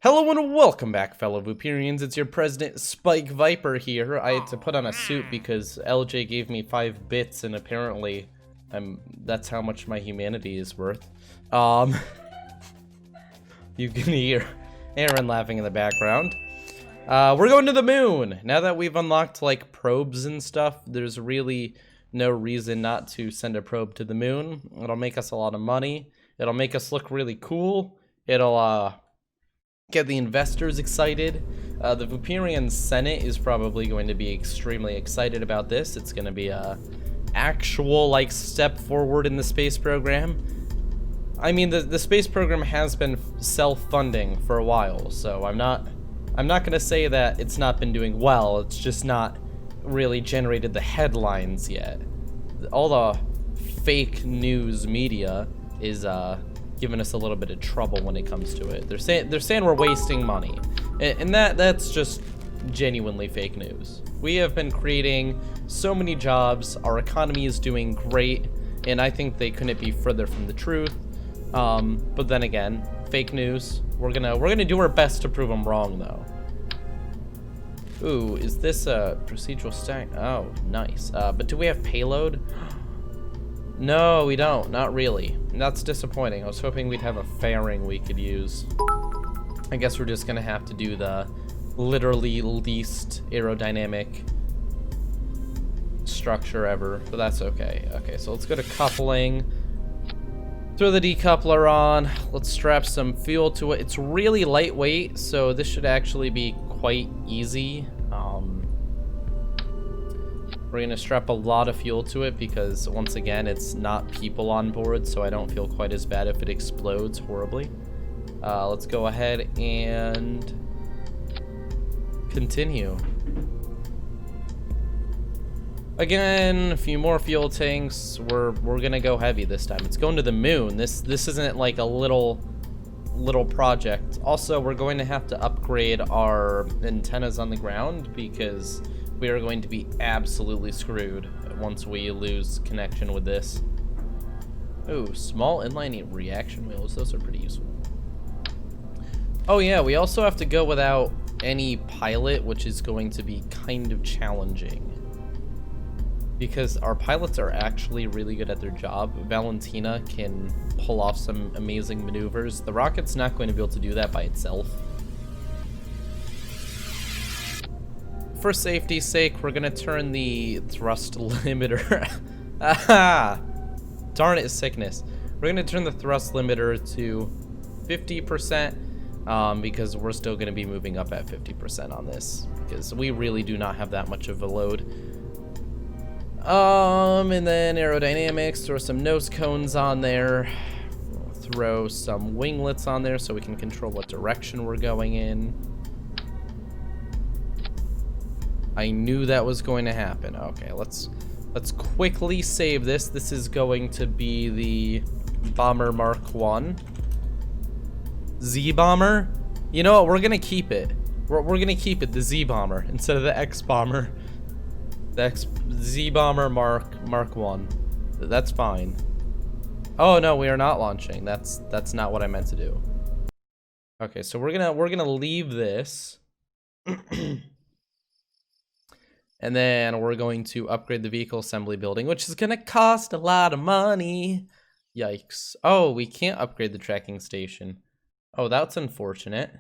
Hello and welcome back, fellow Vooperians. It's your President Spike Viper here. I had to put on a suit because LJ gave me 5 bits, and apparently, that's how much my humanity is worth. You can hear Aaron laughing in the background. We're going to the moon. Now that we've unlocked like probes and stuff, there's really no reason not to send a probe to the moon. It'll make us a lot of money. It'll make us look really cool. It'll get the investors excited. The Vooperian Senate is probably going to be extremely excited about this. It's going to be a actual like step forward in the space program. I mean, the space program has been self-funding for a while, so I'm not going to say that it's not been doing well. It's just not really generated the headlines yet. All the fake news media is giving us a little bit of trouble when it comes to it. They're saying we're wasting money, and that's just genuinely fake news. We have been creating so many jobs. Our economy is doing great, and I think they couldn't be further from the truth. But then again, fake news. We're gonna do our best to prove them wrong, though. Ooh, is this a procedural stack? Oh, nice. But do we have payload? No, we don't. Not really. That's disappointing. I was hoping we'd have a fairing we could use. I guess we're just gonna have to do the literally least aerodynamic structure ever, but that's okay. Okay, so let's go to coupling. Throw the decoupler on. Let's strap some fuel to it. It's really lightweight, so this should actually be quite easy. We're gonna strap a lot of fuel to it because, once again, it's not people on board, so I don't feel quite as bad if it explodes horribly. Let's go ahead and continue. Again, a few more fuel tanks. We're gonna go heavy this time. It's going to the moon. This isn't like a little project. Also, we're going to have to upgrade our antennas on the ground because we are going to be absolutely screwed once we lose connection with this. Ooh, small inline reaction wheels. Those are pretty useful. Oh yeah, we also have to go without any pilot, which is going to be kind of challenging. Because our pilots are actually really good at their job. Valentina can pull off some amazing maneuvers. The rocket's not going to be able to do that by itself. For safety's sake, we're gonna turn the thrust limiter. Aha! Darn it, sickness. We're gonna turn the thrust limiter to 50%, because we're still gonna be moving up at 50% on this, because we really do not have that much of a load. And then aerodynamics, throw some nose cones on there. Throw some winglets on there so we can control what direction we're going in. I knew that was going to happen. Okay, let's quickly save this. This is going to be the Bomber Mark 1. Z-Bomber? You know what? We're going to keep it. We're going to keep it, the Z-Bomber, instead of the X-Bomber. The Z-Bomber Mark 1. That's fine. Oh, no, we are not launching. That's not what I meant to do. Okay, so we're going to leave this. And then we're going to upgrade the vehicle assembly building, which is going to cost a lot of money. Yikes. Oh, we can't upgrade the tracking station. Oh, that's unfortunate.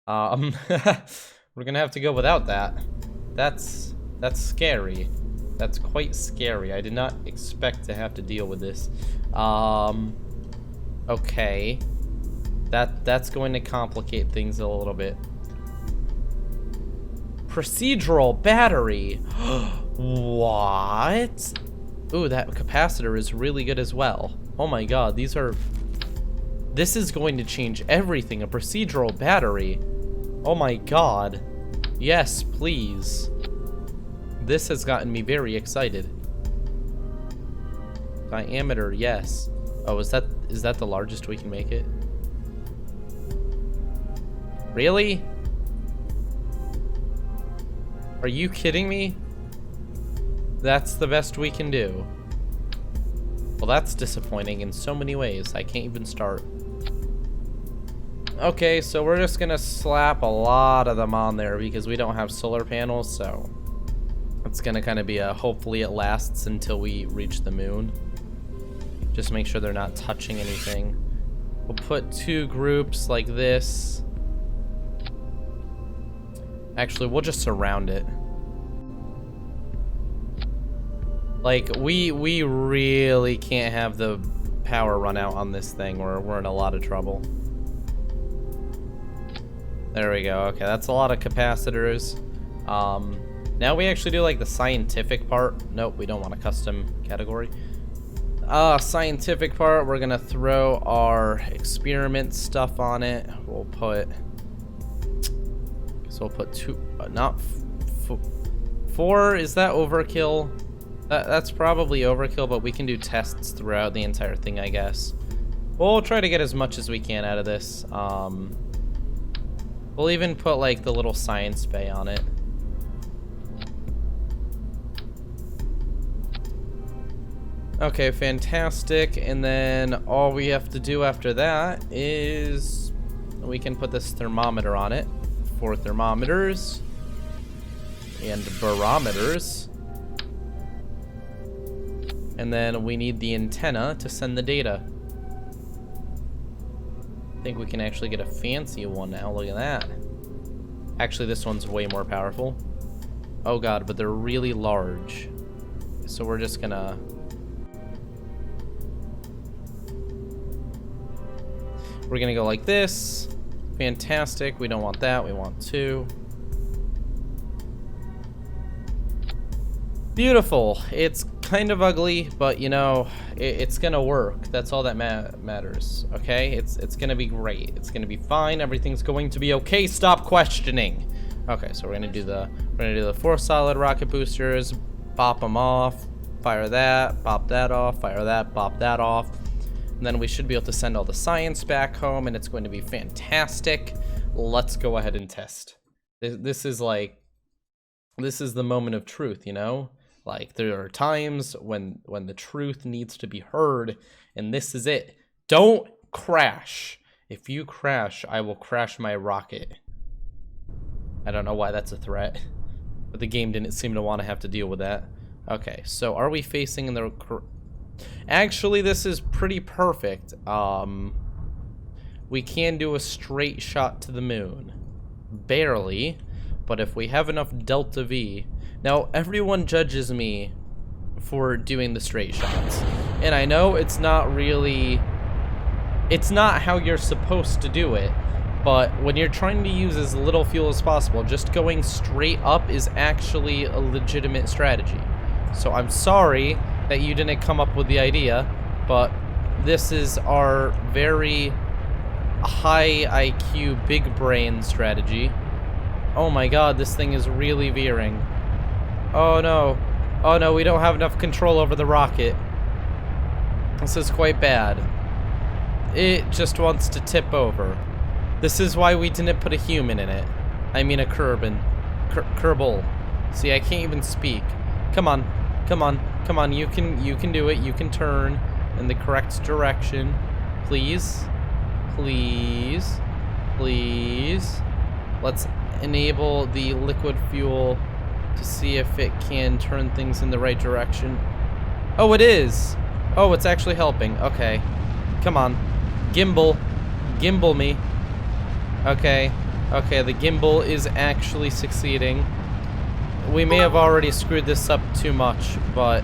We're going to have to go without that. That's scary. That's quite scary. I did not expect to have to deal with this. Okay. That's going to complicate things a little bit. Procedural battery. What? Ooh, that capacitor is really good as well. Oh my god, this is going to change everything. A procedural battery. Oh my god. Yes, please. This has gotten me very excited. Diameter, yes. Oh, is that the largest we can make it? Really? Are you kidding me? That's the best we can do. Well, that's disappointing in so many ways. I can't even start. Okay, so we're just gonna slap a lot of them on there because we don't have solar panels, so it's gonna kind of be a hopefully it lasts until we reach the moon. Just make sure they're not touching anything. We'll put 2 groups like this. Actually, we'll just surround it. Like, we really can't have the power run out on this thing, or we're in a lot of trouble. There we go. Okay, that's a lot of capacitors. Now we actually do like the scientific part. Nope, we don't want a custom category. Scientific part, we're gonna throw our experiment stuff on it. We'll put 2, not 4. Is that overkill? That's probably overkill, but we can do tests throughout the entire thing, I guess. We'll try to get as much as we can out of this. We'll even put like the little science bay on it. Okay, fantastic. And then all we have to do after that is we can put this thermometer on it. 4 thermometers and barometers. And then we need the antenna to send the data. I think we can actually get a fancy one now. Look at that. Actually, this one's way more powerful. Oh god, but they're really large. So we're just gonna... We're gonna go like this. Fantastic. We don't want that. We want 2. Beautiful. It's kind of ugly, but you know, it's gonna work. That's all that matters. Okay, it's gonna be great. It's gonna be fine. Everything's going to be okay. Stop questioning. Okay, so we're gonna do the 4 solid rocket boosters. Pop them off. Fire that. Pop that off. Fire that. Pop that off. And then we should be able to send all the science back home, and it's going to be fantastic. Let's go ahead and test. This is the moment of truth, you know? Like, there are times when the truth needs to be heard, and this is it. Don't crash. If you crash, I will crash my rocket. I don't know why that's a threat, but the game didn't seem to want to have to deal with that. Okay, so are we facing in the... Actually, this is pretty perfect. We can do a straight shot to the moon. Barely, but if we have enough delta V... Now, everyone judges me for doing the straight shots. And I know it's not really... It's not how you're supposed to do it. But when you're trying to use as little fuel as possible, just going straight up is actually a legitimate strategy. So I'm sorry that you didn't come up with the idea, but this is our very high IQ, big brain strategy. Oh my god, this thing is really veering. Oh no. Oh no, we don't have enough control over the rocket. This is quite bad. It just wants to tip over. This is why we didn't put a human in it. I mean a Kerbal. See, I can't even speak. Come on. Come on. Come on. You can do it. You can turn in the correct direction. Please. Please. Please. Let's enable the liquid fuel to see if it can turn things in the right direction. Oh, it is. Oh, it's actually helping. Okay. Come on. Gimbal. Gimbal me. Okay. Okay, the gimbal is actually succeeding. We may have already screwed this up too much, but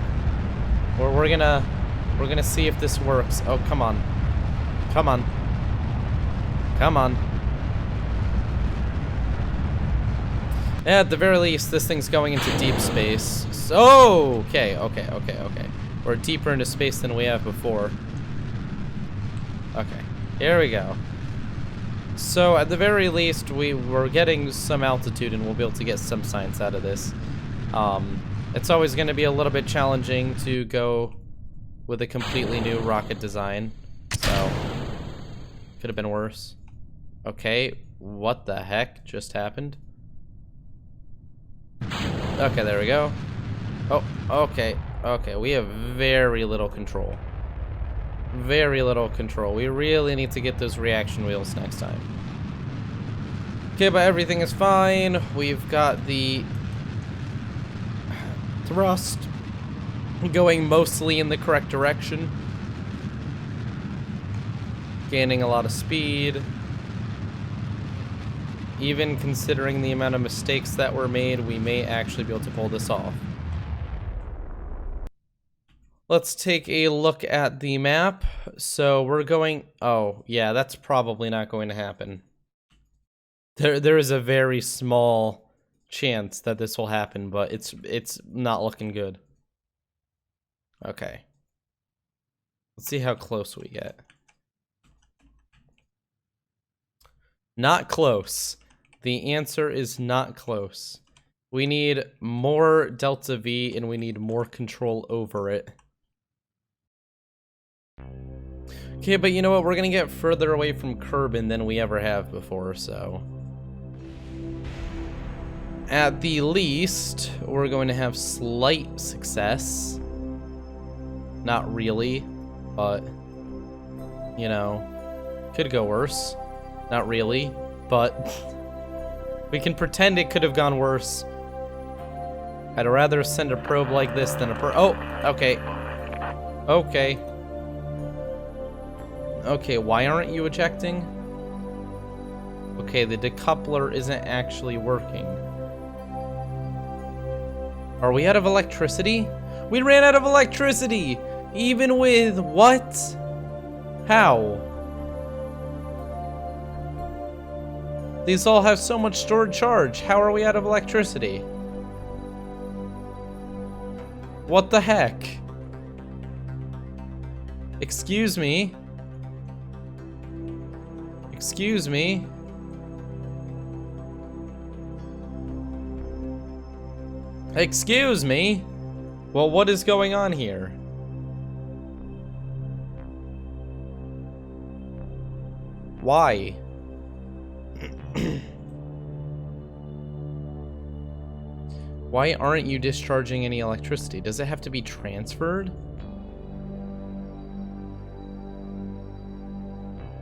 we're gonna see if this works. Oh, come on. Come on. Come on. At the very least, this thing's going into deep space. So, okay. We're deeper into space than we have before. Okay, here we go. So, at the very least, we're getting some altitude and we'll be able to get some science out of this. It's always going to be a little bit challenging to go with a completely new rocket design. So, could have been worse. Okay, what the heck just happened? Okay, there we go. Oh, okay. Okay, we have very little control. Very little control. We really need to get those reaction wheels next time. Okay, but everything is fine. We've got the thrust going mostly in the correct direction. Gaining a lot of speed. Even considering the amount of mistakes that were made, we may actually be able to pull this off. Let's take a look at the map. So we're going... Oh, yeah, that's probably not going to happen. There is a very small chance that this will happen, but it's not looking good. Okay. Let's see how close we get. Not close. The answer is not close. We need more delta V and we need more control over it. Okay, but you know what? We're gonna get further away from Kerbal than we ever have before, so... At the least, we're going to have slight success. Not really, but... You know... Could go worse. Not really, but... We can pretend it could have gone worse. I'd rather send a probe like this than a probe... Oh! Okay. Okay. Okay, why aren't you ejecting? Okay, the decoupler isn't actually working. Are we out of electricity? We ran out of electricity! Even with what? How? These all have so much stored charge. How are we out of electricity? What the heck? Excuse me? Excuse me? Excuse me? Well, what is going on here? Why? Why aren't you discharging any electricity? Does it have to be transferred?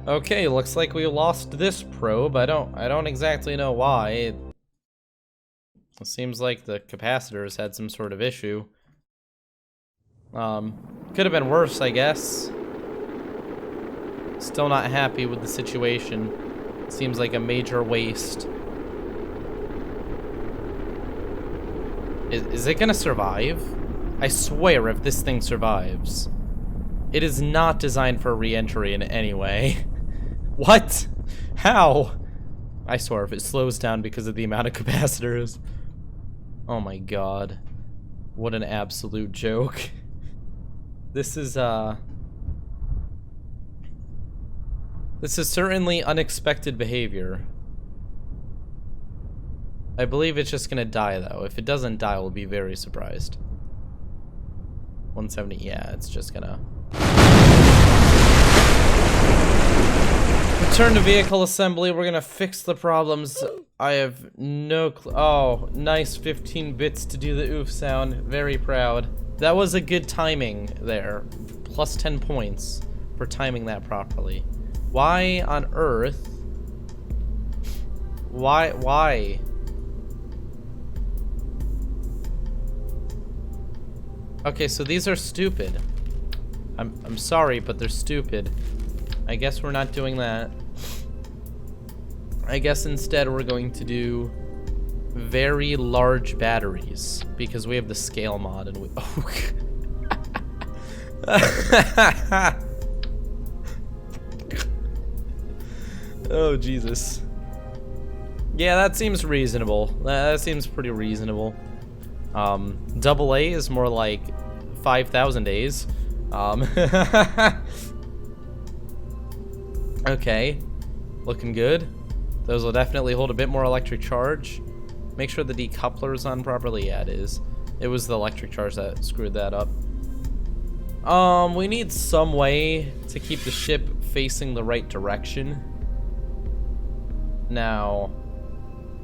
Okay, looks like we lost this probe. I don't exactly know why. It seems like the capacitors had some sort of issue. Could have been worse, I guess. Still not happy with the situation. Seems like a major waste. Is it gonna survive? I swear if this thing survives. It is not designed for re-entry in any way. What? How? I swear if it slows down because of the amount of capacitors. Oh my god. What an absolute joke. This is certainly unexpected behavior. I believe it's just gonna die though. If it doesn't die, we'll be very surprised. 170, yeah, it's just gonna... Return to vehicle assembly. We're gonna fix the problems. I have no clue. Oh, nice 15 bits to do the oof sound. Very proud. That was a good timing there. Plus 10 points for timing that properly. Why on earth? Why? Okay, so these are stupid. I'm sorry, but they're stupid. I guess we're not doing that. I guess instead we're going to do very large batteries because we have the scale mod and we... Oh, oh Jesus. Yeah, that seems reasonable. That seems pretty reasonable. Double A is more like 5,000 A's. Okay, looking good. Those will definitely hold a bit more electric charge. Make sure the decoupler is on properly. Yeah, it is. It was the electric charge that screwed that up. We need some way to keep the ship facing the right direction. Now,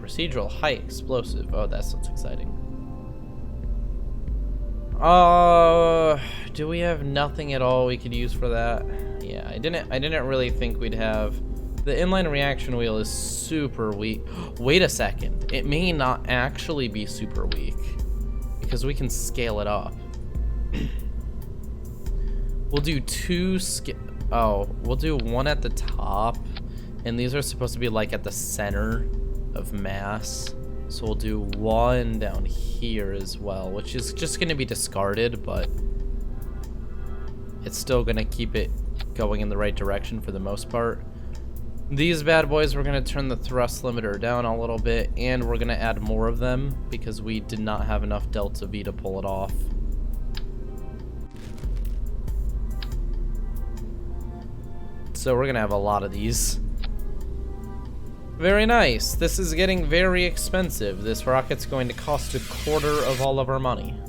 procedural high explosive. Oh, that sounds exciting. Do we have nothing at all we could use for that? Yeah, I didn't really think we'd have The inline reaction wheel is super weak. Wait a second. It may not actually be super weak because we can scale it up. We'll do we'll do one at the top, and these are supposed to be like at the center of mass. So we'll do one down here as well, which is just going to be discarded, but it's still going to keep it going in the right direction for the most part. These bad boys, we're going to turn the thrust limiter down a little bit, and we're going to add more of them because we did not have enough delta V to pull it off. So we're gonna have a lot of these. Very nice. This is getting very expensive. This rocket's going to cost 1/4 of all of our money.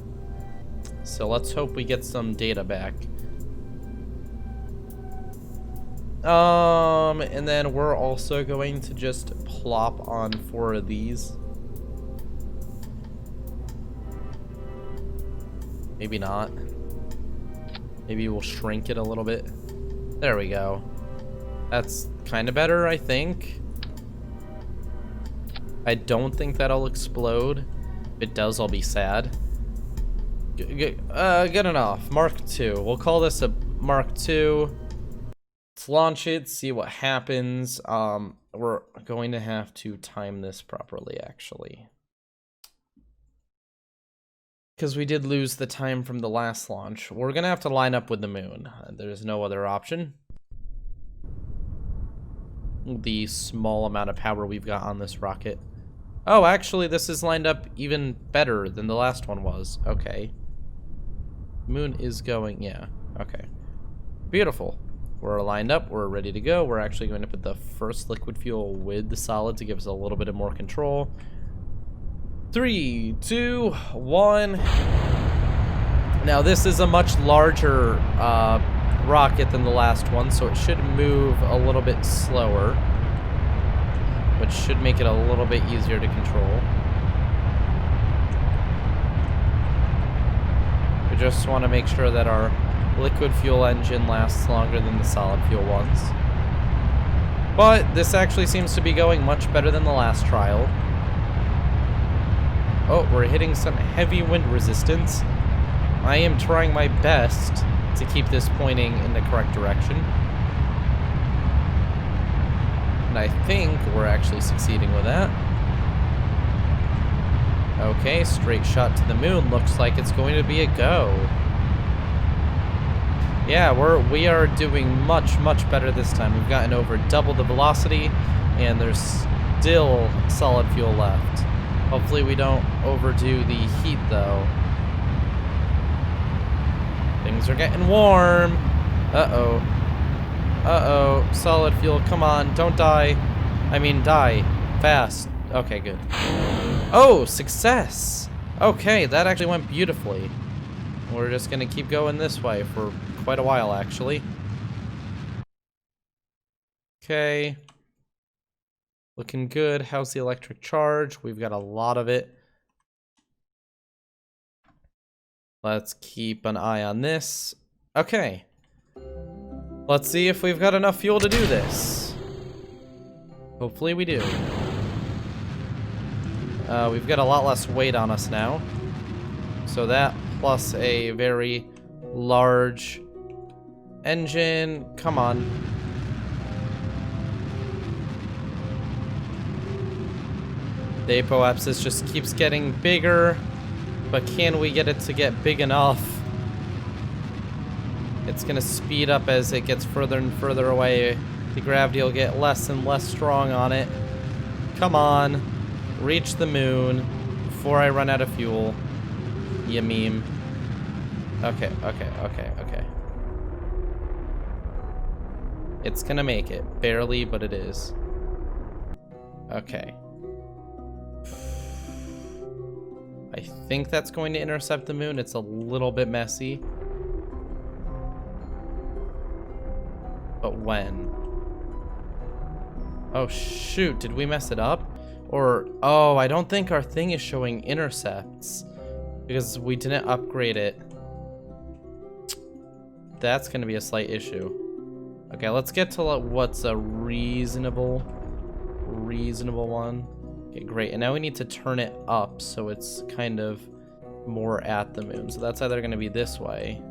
So let's hope we get some data back. And then we're also going to just plop on 4 of these. Maybe not. Maybe we'll shrink it a little bit. There we go. That's kind of better, I think. I don't think that'll explode. If it does, I'll be sad. Good enough. Mark II. We'll call this a Mark II. Let's launch it, see what happens. We're going to have to time this properly, actually. Because we did lose the time from the last launch. We're going to have to line up with the moon. There's no other option. The small amount of power we've got on this rocket. Oh, actually, this is lined up even better than the last one was. Okay. Moon is going, yeah. Okay. Beautiful. We're lined up. We're ready to go. We're actually going to put the first liquid fuel with the solid to give us a little bit of more control. 3, 2, 1. Now, this is a much larger rocket than the last one, so it should move a little bit slower, which should make it a little bit easier to control. We just want to make sure that our liquid fuel engine lasts longer than the solid fuel ones. But this actually seems to be going much better than the last trial. Oh, we're hitting some heavy wind resistance. I am trying my best to keep this pointing in the correct direction. And I think we're actually succeeding with that. Okay, straight shot to the moon. Looks like it's going to be a go. Yeah, we are doing much, much better this time. We've gotten over double the velocity, and there's still solid fuel left. Hopefully we don't overdo the heat, though. Things are getting warm. Uh-oh. Uh-oh. Solid fuel, come on, don't die. I mean, die. Fast. Okay, good. Oh, success! Okay, that actually went beautifully. We're just gonna keep going this way for quite a while, actually. Okay. Looking good. How's the electric charge? We've got a lot of it. Let's keep an eye on this. Okay. Let's see if we've got enough fuel to do this. Hopefully we do. We've got a lot less weight on us now. So that plus a very large engine. Come on. The apoapsis just keeps getting bigger, but can we get it to get big enough? It's gonna speed up as it gets further and further away. The gravity will get less and less strong on it. Come on, reach the moon before I run out of fuel. You meme. Okay. It's gonna make it. Barely, but it is. Okay. I think that's going to intercept the moon. It's a little bit messy. But when? Oh, shoot. Did we mess it up? Or, oh, I don't think our thing is showing intercepts because we didn't upgrade it. That's going to be a slight issue. Okay, let's get to what's a reasonable one. Okay, great. And now we need to turn it up so it's kind of more at the moon. So that's either going to be this way.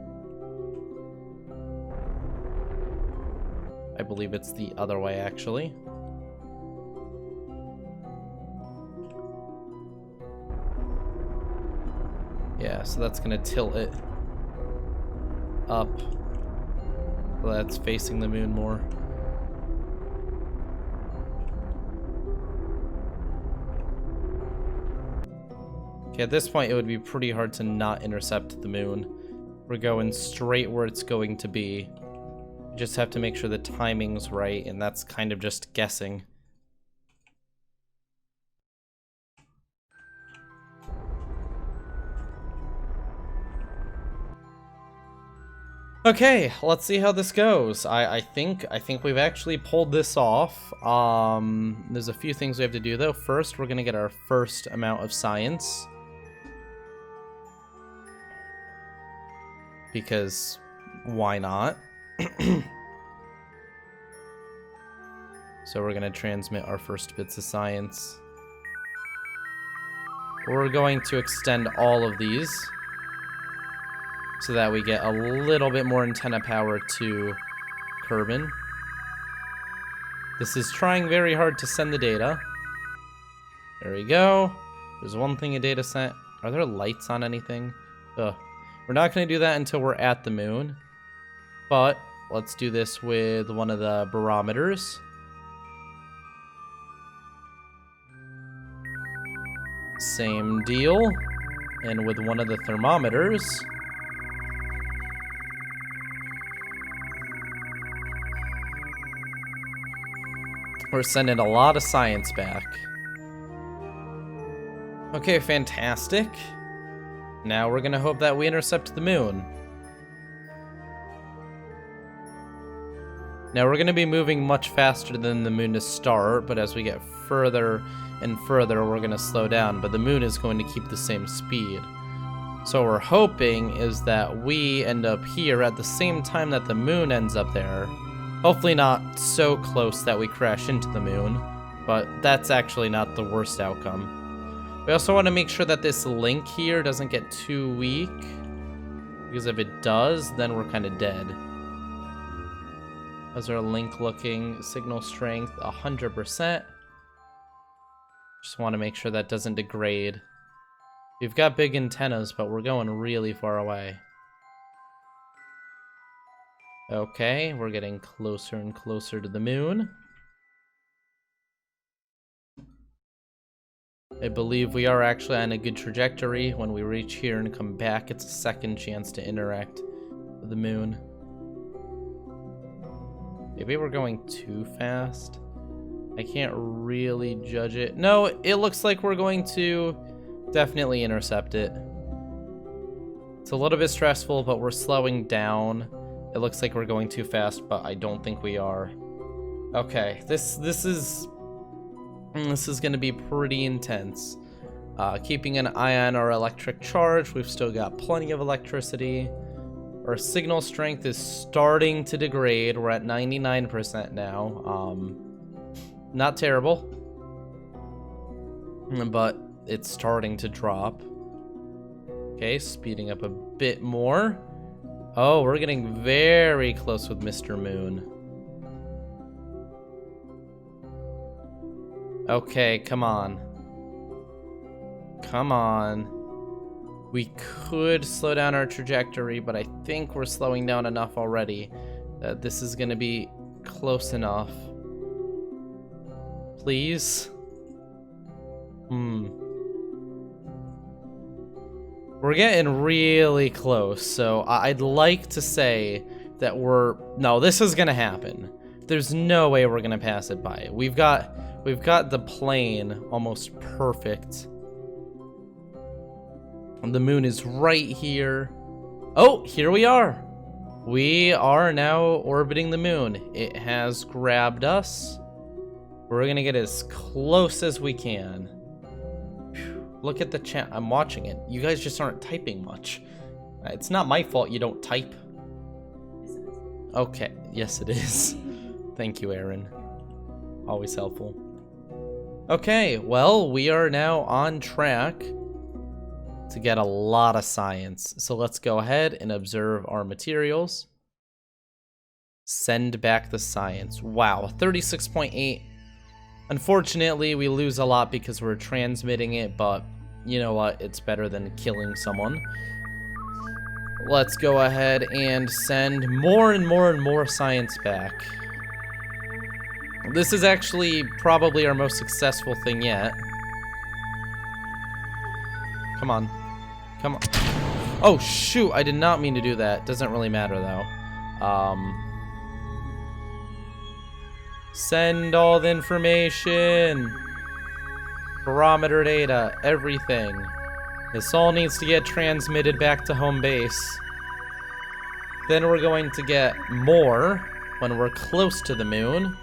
I believe it's the other way, actually. Yeah, so that's going to tilt it up. So that's facing the moon more. Okay, at this point, it would be pretty hard to not intercept the moon. We're going straight where it's going to be. We just have to make sure the timing's right, and that's kind of just guessing. Okay, let's see how this goes. I think we've actually pulled this off. There's a few things we have to do though. First, we're gonna get our first amount of science. Because why not? So we're gonna transmit our first bits of science. We're going to extend all of these so that we get a little bit more antenna power to Kerbal. This is trying very hard to send the data. There we go. There's one thing a data sent. Are there lights on anything? Ugh. We're not going to do that until we're at the moon. But let's do this with one of the barometers. Same deal. And with one of the thermometers. We're sending a lot of science back. Okay, fantastic. Now we're gonna hope that we intercept the moon. Now we're gonna be moving much faster than the moon to start, but as we get further and further, we're gonna slow down, but the moon is going to keep the same speed. So what we're hoping is that we end up here at the same time that the moon ends up there. Hopefully not so close that we crash into the moon, but that's actually not the worst outcome. We also want to make sure that this link here doesn't get too weak, because if it does, then we're kind of dead. How's our link looking? Signal strength, 100%. Just want to make sure that doesn't degrade. We've got big antennas, but we're going really far away. Okay, we're getting closer and closer to the moon. I believe we are actually on a good trajectory. When we reach here and come back, it's a second chance to interact with the moon. Maybe we're going too fast. I can't really judge it. No, it looks like we're going to definitely intercept it. It's a little bit stressful, but we're slowing down. It looks like we're going too fast, but I don't think we are. Okay, this is going to be pretty intense. Keeping an eye on our electric charge. We've still got plenty of electricity. Our signal strength is starting to degrade. We're at 99% now. Not terrible, but it's starting to drop. Okay, speeding up a bit more. Oh, we're getting very close with Mr. Moon. Okay, come on. Come on. We could slow down our trajectory, but I think we're slowing down enough already that this is going to be close enough. Please? We're getting really close, so I'd like to say that no, this is gonna happen. There's no way we're gonna pass it by. We've got the plane almost perfect. And the moon is right here. Oh, here we are. We are now orbiting the moon. It has grabbed us. We're gonna get as close as we can. Look at the chat. I'm watching it. You guys just aren't typing much. It's not my fault you don't type. Okay. Yes, it is. Thank you, Aaron. Always helpful. Okay, well, we are now on track to get a lot of science. So let's go ahead and observe our materials. Send back the science. Wow, 36.8. Unfortunately, we lose a lot because we're transmitting it, but you know what? It's better than killing someone. Let's go ahead and send more and more and more science back. This is actually probably our most successful thing yet. Come on. Come on. Oh, shoot. I did not mean to do that. Doesn't really matter, though. Send all the information. Barometer data. Everything. This all needs to get transmitted back to home base. Then we're going to get more when we're close to the moon.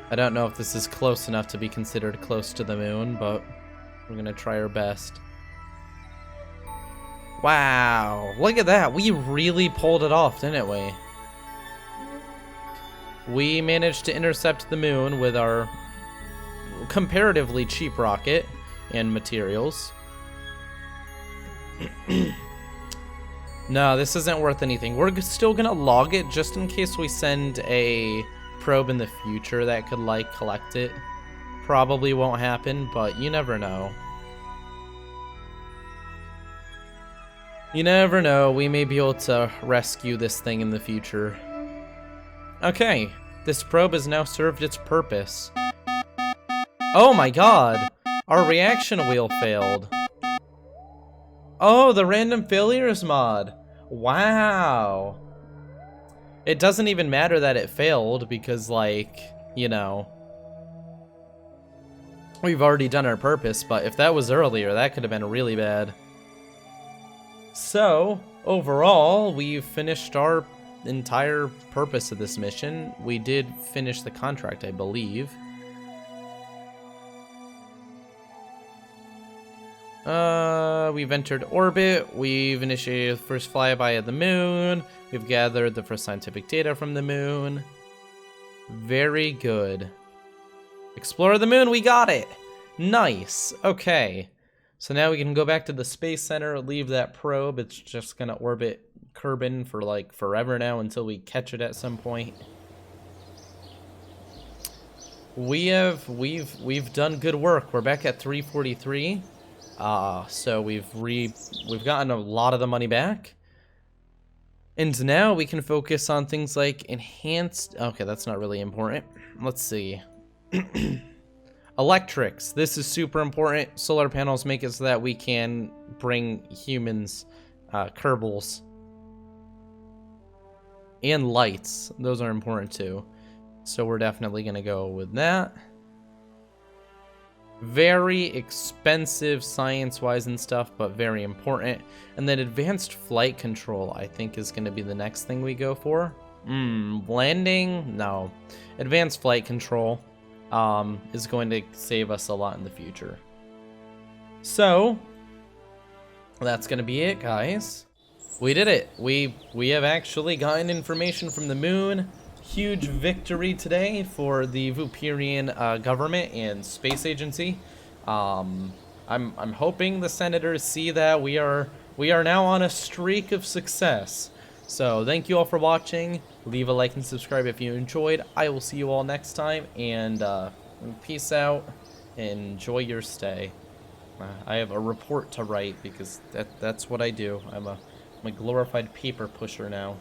I don't know if this is close enough to be considered close to the moon, but we're gonna try our best. Wow, look at that. We really pulled it off, didn't we? We managed to intercept the moon with our comparatively cheap rocket and materials. No, this isn't worth anything. We're still gonna log it just in case we send a probe in the future that could, like, collect it. Probably won't happen, but you never know. You never know. We may be able to rescue this thing in the future. Okay, this probe has now served its purpose. Oh my god! Our reaction wheel failed. Oh, the random failures mod. Wow. It doesn't even matter that it failed because, like, you know, we've already done our purpose, but if that was earlier, that could have been really bad. So, overall, we've finished our entire purpose of this mission. We did finish the contract, I believe. We've entered orbit, we've initiated the first flyby of the moon, we've gathered the first scientific data from the moon. Very good. Explore the moon, we got it! Nice, okay. So now we can go back to the Space Center, leave that probe, it's just gonna orbit Kerbal for like forever now until we catch it at some point. We've done good work, we're back at 343. So we've gotten a lot of the money back. And now we can focus on things like enhanced... Okay, that's not really important. Let's see. Electrics. This is super important. Solar panels make it so that we can bring humans, Kerbals. And lights. Those are important too. So we're definitely going to go with that. Very expensive science-wise and stuff, but very important. And then advanced flight control, I think, is going to be the next thing we go for. Landing? No. Advanced flight control is going to save us a lot in the future. So, that's going to be it, guys. We did it. We have actually gotten information from the moon. Huge victory today for the Vooperian government and space agency. I'm hoping the senators see that we are now on a streak of success. So thank you all for watching. Leave a like and subscribe if you enjoyed. I will see you all next time, and peace out. Enjoy your stay. I have a report to write because that's what I do. I'm a glorified paper pusher now.